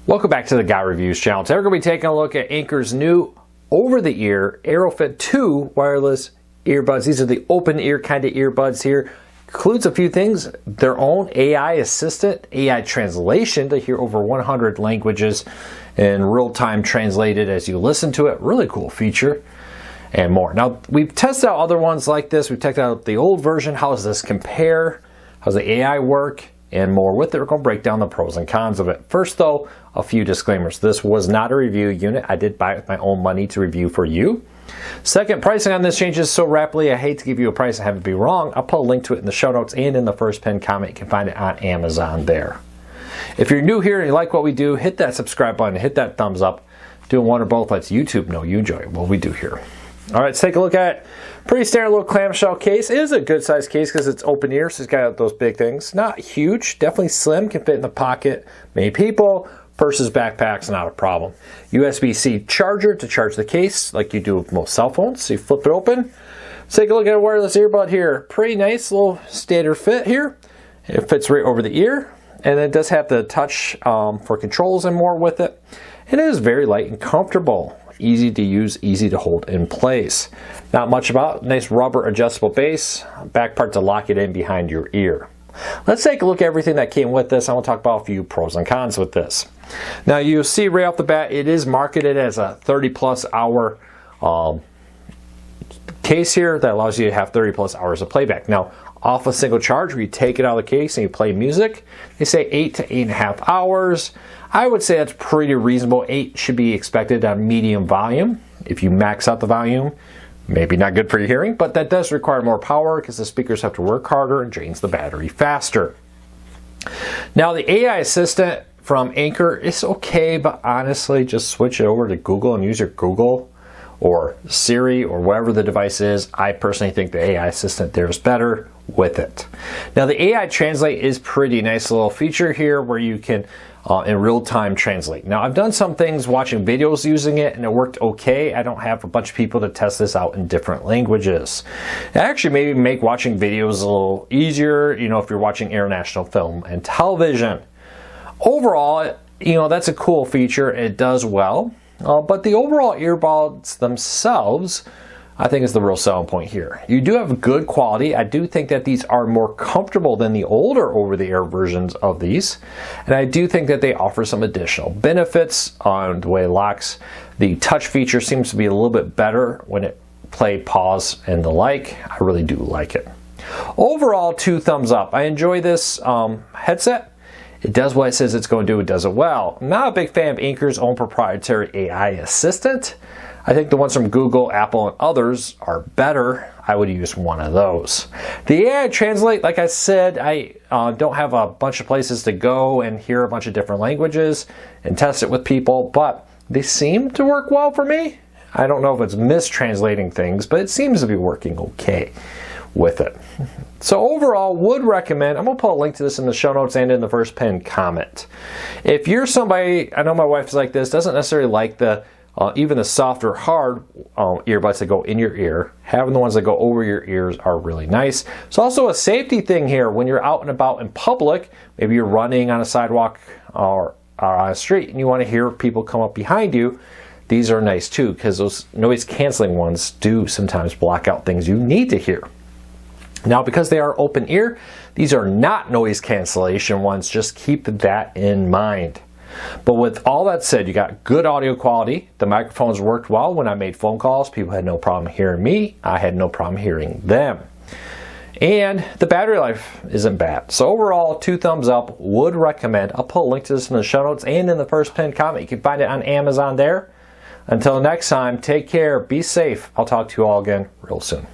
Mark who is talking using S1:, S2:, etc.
S1: Welcome back to the Guy Reviews channel. Today we're going to be taking a look at Anker's new over-the-ear AeroFit 2 wireless earbuds. These are the open-ear kind of earbuds here. Includes a few things, their own AI assistant, AI translation to hear over 100 languages in real-time translated as you listen to it. Really cool feature and more. Now, we've tested out other ones like this. We've checked out the old version. How does this compare? How does the AI work? And more with it. We're going to break down the pros and cons of it. First though, a few disclaimers. This was not a review unit. I did buy it with my own money to review for you. Second, pricing on this changes so rapidly, I hate to give you a price and have it be wrong. I'll put a link to it in the show notes and in the first pinned comment. You can find it on Amazon there. If you're new here and you like what we do, hit that subscribe button, hit that thumbs up. Doing one or both lets YouTube know you enjoy what we do here. All right, let's take a look at pretty standard little clamshell case. It is a good size case because it's open ear, so it's got those big things. Not huge, definitely slim, can fit in the pocket. Many people, purses, backpacks, not a problem. USB-C charger to charge the case like you do with most cell phones. So you flip it open. Let's take a look at a wireless earbud here. Pretty nice little standard fit here. It fits right over the ear, and it does have the touch for controls and more with it. It is very light and comfortable. Easy to use, easy to hold in place. Not much about it. Nice rubber adjustable base, back part to lock it in behind your ear. Let's take a look at everything that came with this. I want to talk about a few pros and cons with this. Now you'll see right off the bat, it is marketed as a 30+ hour case here that allows you to have 30+ hours of playback. Now, off a single charge, where you take it out of the case and you play music, they say 8 to 8.5 hours. I would say that's pretty reasonable. 8 should be expected on medium volume. If you max out the volume, maybe not good for your hearing, but that does require more power because the speakers have to work harder and drains the battery faster. Now, the AI assistant from Anker is okay, but honestly, just switch it over to Google and use your Google or Siri or whatever the device is. I personally think the AI assistant there is better with it. Now, the AI translate is pretty nice little feature here where you can in real time translate. Now, I've done some things watching videos using it and it worked okay. I don't have a bunch of people to test this out in different languages. It actually maybe make watching videos a little easier, you know, if you're watching international film and television. Overall, you know, that's a cool feature. It does well. But the overall earbuds themselves, I think, is the real selling point here. You do have good quality. I do think that these are more comfortable than the older over-the-air versions of these. And I do think that they offer some additional benefits on the way it locks. The touch feature seems to be a little bit better when it play, pause, and the like. I really do like it. Overall, 2 thumbs up. I enjoy this headset. It does what it says it's going to do. It does it well. I'm not a big fan of Anker's own proprietary AI assistant. I think the ones from Google, Apple, and others are better. I would use one of those. The AI translate, like I said, I don't have a bunch of places to go and hear a bunch of different languages and test it with people, but they seem to work well for me. I don't know if it's mistranslating things, but it seems to be working okay with it. So overall, would recommend. I'm going to put a link to this in the show notes and in the first pinned comment. If you're somebody, I know my wife is like this, doesn't necessarily like the even the softer, hard earbuds that go in your ear. Having the ones that go over your ears are really nice. It's also a safety thing here when you're out and about in public. Maybe you're running on a sidewalk or on a street and you want to hear people come up behind you. These are nice too because those noise canceling ones do sometimes block out things you need to hear. Now, because they are open ear, these are not noise cancellation ones. Just keep that in mind. But with all that said, you got good audio quality. The microphones worked well when I made phone calls. People had no problem hearing me. I had no problem hearing them. And the battery life isn't bad. So overall, 2 thumbs up. Would recommend. I'll put a link to this in the show notes and in the first pinned comment. You can find it on Amazon there. Until next time, take care. Be safe. I'll talk to you all again real soon.